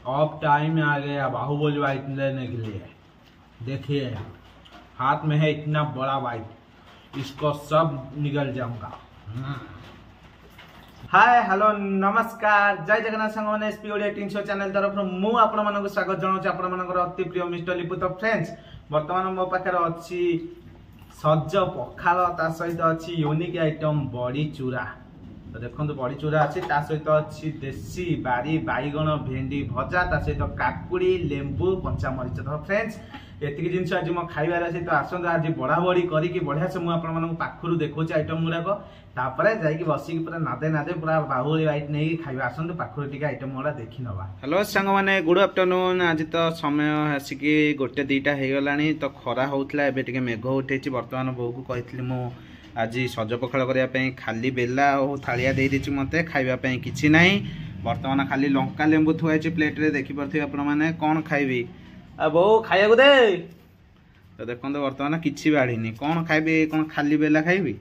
अब टाइम आ गया बाहुबली बाइक लेने के लिए। देखिए हाथ में है इतना बड़ा बाइक, इसको सब निकल जाऊंगा। हाय हेलो नमस्कार जय जगन्नाथ संग मैंने SP Odia team show channel तरफ मु आपण मानक स्वागत जनाऊँ। आपण मानकर अति प्रिय मिस्टर लिपु। तो फ्रेंड्स वर्तमान मो पाखे अच्छी सज पखाल ता सहित अच्छी यूनिक आइटम बड़ी चूरा। तो देखो बड़ी चूरा अच्छी ता सहित अच्छी देसी बारी बैगण भेंडी भजा ता सहित काकुड़ी लेंबू कंचा मरीच। तो फ्रेंड्स एतिक जिन आज मो खाइबार अच्छी। तो आसत आज बड़ा बड़ी करके बढ़िया से मुझे पाखु देखो आइटम गुड़ाक तापर जाकि बसिक पूरा नादे नादे पूरा बाहुबली बाइट नहीं खाइबा। आसतु पाखु टिके आइटम गुड़ा देखी नवा। हेलो सांग मैंने गुड आफ्टरनून। आज तो समय आसिकी गोटे दुईटा हो गलानी। तो खरा होउतला एबे टिके मेघ उठेछि। वर्तमान बो को कहितली मु आज सज पखाल करने खाली बेला और थालिया दे देछि मते खाइबा किछि नाही। वर्तमान खाली लंका लेंबू थुआइछि प्लेट रे देखि परथि आपण माने कोन खाइबी आ बो खाइया को दे। तो देखो वर्तमान किछि बाढ़ीनी कोन खाइबी कोन खाली बेला खाइबी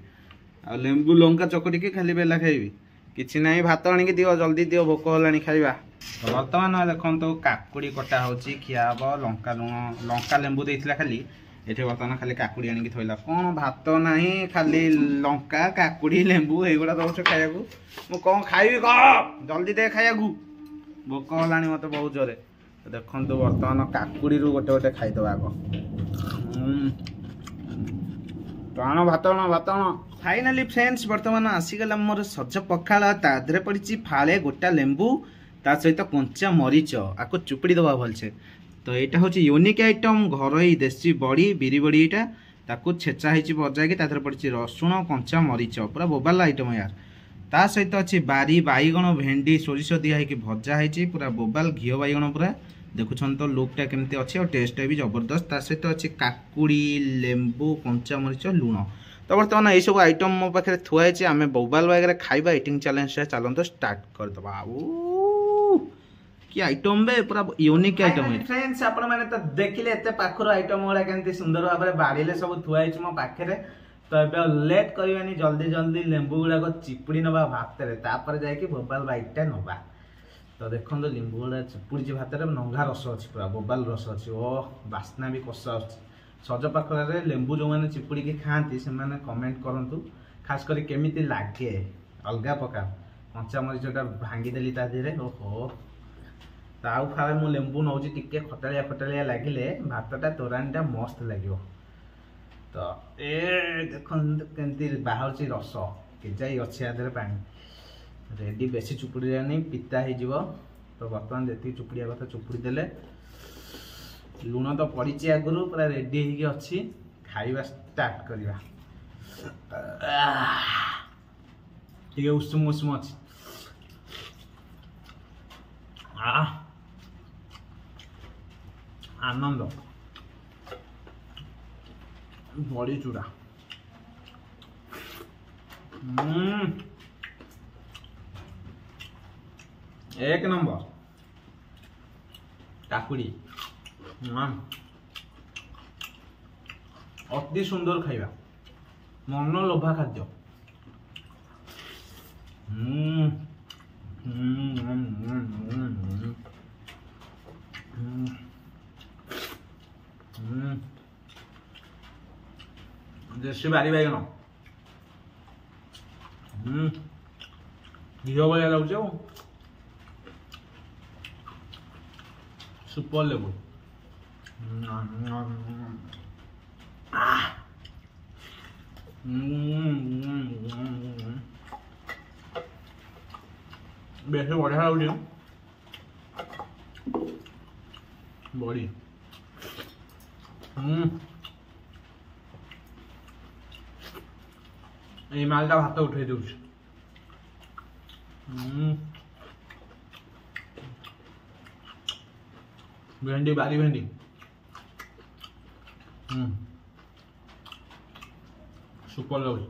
आ लेंबू लंका चकटी के खाली बेला खाइबी किछि नाही। भात आनी दियो जल्दी दियो भोक होलानी खाइबा। तो वर्तमान देखो काकुड़ी कटा होछि खिया हबो लंका लुण लंका लेंबू देइथिला खाली एठे वर्तमान खाली काकुड़ी आनी थोइला कोन भात नाही खाली लंका काकुड़ी लेंबू एगुडा दउछ खाइया को मु कोन खाइबी क जल्दी दे खाइया को भोक होलानी मते बहुत जोरे। तो देखो वर्तमान काकुड़ी रु गोटे गोटे खाइदबा आगो टाण भात फाइनाली फ्रेंड्स वर्तमान आसीगला मोर सज पखाल तादरे पड़ी फाड़े गोटा लेंबू ता सहित कंचा मरीच आको चुपड़ी दबा भलसे। तो यहाँ हूँ यूनिक आइटम घर देसी बड़ी बिरी बड़ी यहाँ ताकू छेचा होती बजाई तादरे पड़ी रसुण कंचा मरीच पूरा बोबाल आइटम यार। ता सहित अच्छी बारी बैगण भेंडी सोरिष दिया भजा होती पूरा बोबाल घी बैगण पूरा देखुन। तो लुकटा केमती अच्छी और टेस्ट भी जबरदस्त। ता सहित अच्छी काकुड़ी लेंबू कंचा मरीच लुण। तो बर्तमान ये सब आइटम मो पाखे थुआई आम बोबाल बैग खाइबा इटिंग चैलेंज चलते स्टार्ट करदबा। कि आइटम बे पूरा यूनिक आइटम है फ्रेंड्स। आपण माने तो देखिले एते पाखर आइटम गुड़ा केमती सुंदर भाव में बाड़ीले सब थुआई मो पाखे। तो ए लेट करवानी जल्दी जल्दी लेंबू गुड़ाक चिपुड़ी नवा भात रे तापर जाय कि बोबाल बाइटटा नवा। तो देखो लेंबू गुड़ा चिपुड़ी भात रे नंगा रस अच्छी पूरा बोबाल रस अच्छी ओ बास्ना भी कषा अच्छी। सज पाखरे लेंबू जो मैंने चिपुड़ी के खाती से कमेंट करंतु खास करी केमिति लागे अलगा प्रकार। कंचा मरीचटा भांगीदेली ता धीरे ओहो ताऊ फाले मु लेंबू नौची टिके खटालिया खटालिया लगिले भातटा तोरानीटा मस्त लगे। तो ए देखो केमती बाहर रस केजाई अच्छी आधे पानी रेडी बेसी चुपुड़ी नहीं पिता हो। तो बर्तमान जी चुपुड़िया कथा चुपुड़ी देले लुण तो पड़ी आगुरी पूरा रेडी हो अच्छी खाइबा स्टार्ट करवा। टे उषुम उषुम अच्छी आनंद बड़ी चूड़ा एक नंबर काकुड़ी अति सुंदर खाइबा मन लोभा खाद्य। देसी बारी बैगण घी भाया लगे सुपर लेवल बेस बढ़िया लगे बड़ी ये मालटा भात उठे दे भेंडी बारी भेंडी सुपर लगे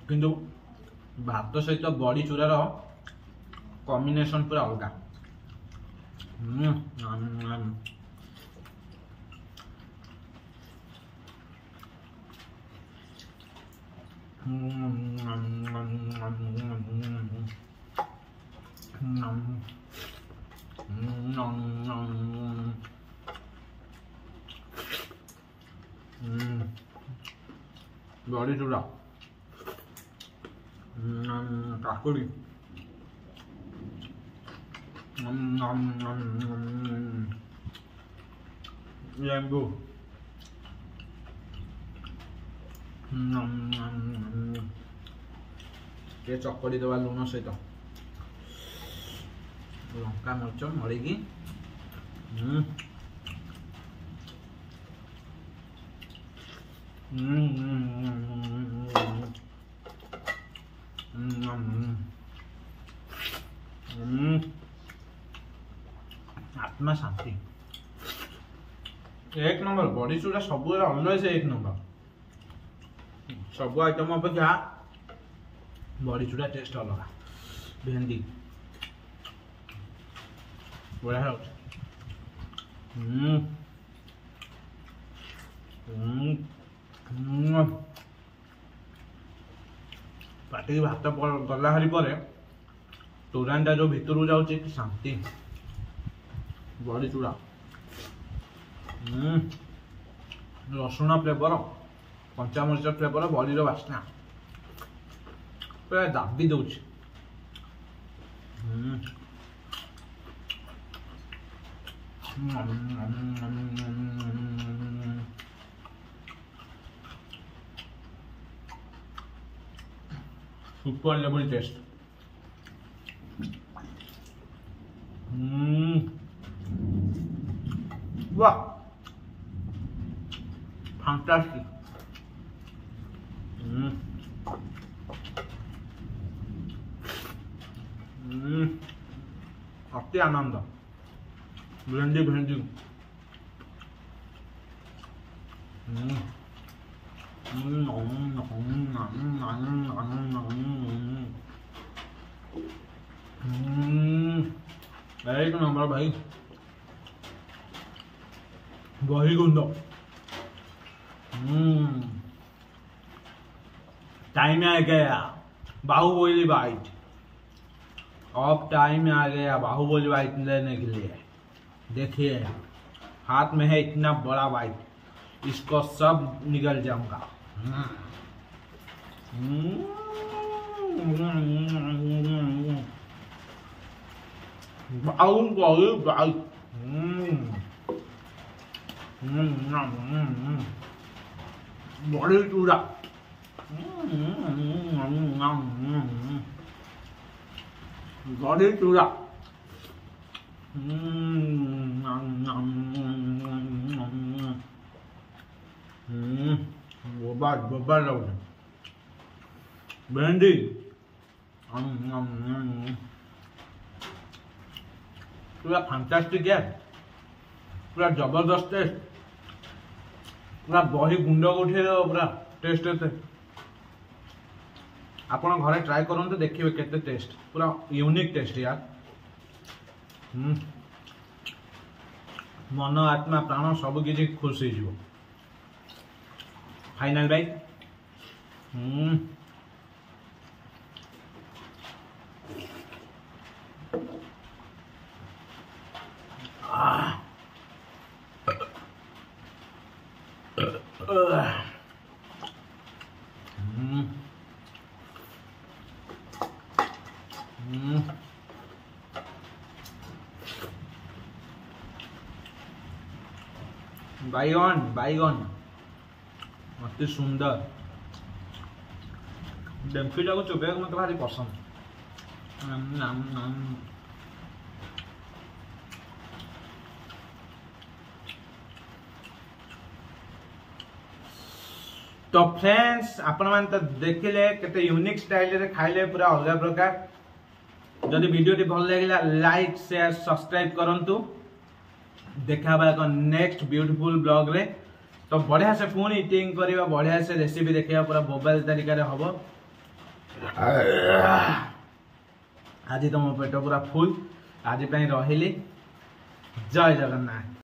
किंतु भात सहित बड़ी चूरार कॉम्बिनेशन पूरा अलग। बड़ी चूड़ा काकुड़ी लेंबू ये चकड़ी दबा लुण सहित लंका मरीच मड़ेगी आत्मा शांति एक नंबर बड़ी चूड़ा सब अलवेज एक नंबर सब आइटम अपेक्षा बड़ी चूड़ा टेस्ट अलग भेंडी बढ़िया पाटी भात गला हारी पर तोरानटा जो भितर जाऊँ शांति बड़ी चूड़ा रसुण फ्लेवर कंचामरीच फ्लेवर बड़ी बास्ना पूरा दाबी दौर सुपर लेवल टेस्ट वाह फैंटास्टिक अति आनंद भेंडी भेंडी एक नंबर भाई वही गुंड टाइम आ गया बाहुबली बाइट अब टाइम आ गया बाहुबली बाइट लेने के लिए देखिए हाथ में है इतना बड़ा बाइट इसको सब निगल जाऊंगा बाहुबली बाइट बड़ी चूड़ा बड़ी चूड़ा बोबा लग भेंडी पूरा फैंटास्टिक है पूरा जबरदस्त टेस्ट पूरा बही गुंड उठे पूरा टेस्ट एते आपण घरे ट्राई करते देखिए केते टेस्ट पूरा यूनिक टेस्ट यार मन आत्मा प्राण सब किसी खुश हो फाइनल भाई बैगन बैगन अति सुंदर डेम्फी टाक चुपे मत भारी पसंद तो फ्रेंड्स आपण मान तो देखिले केते यूनिक स्टाइल रे खाइले पूरा अलग प्रकार जदि वीडियो टी भल लागला लाइक शेयर सब्सक्राइब करंतु देखा एक नेक्स्ट ब्यूटीफुल ब्लॉग रे तो बढ़िया से पुणी इटिंग करवा बढ़िया से रेसिपी देखा पूरा मोबाइल तरीका रे हबो आज तो मो पेट पूरा फुल आज रही जय जगन्नाथ।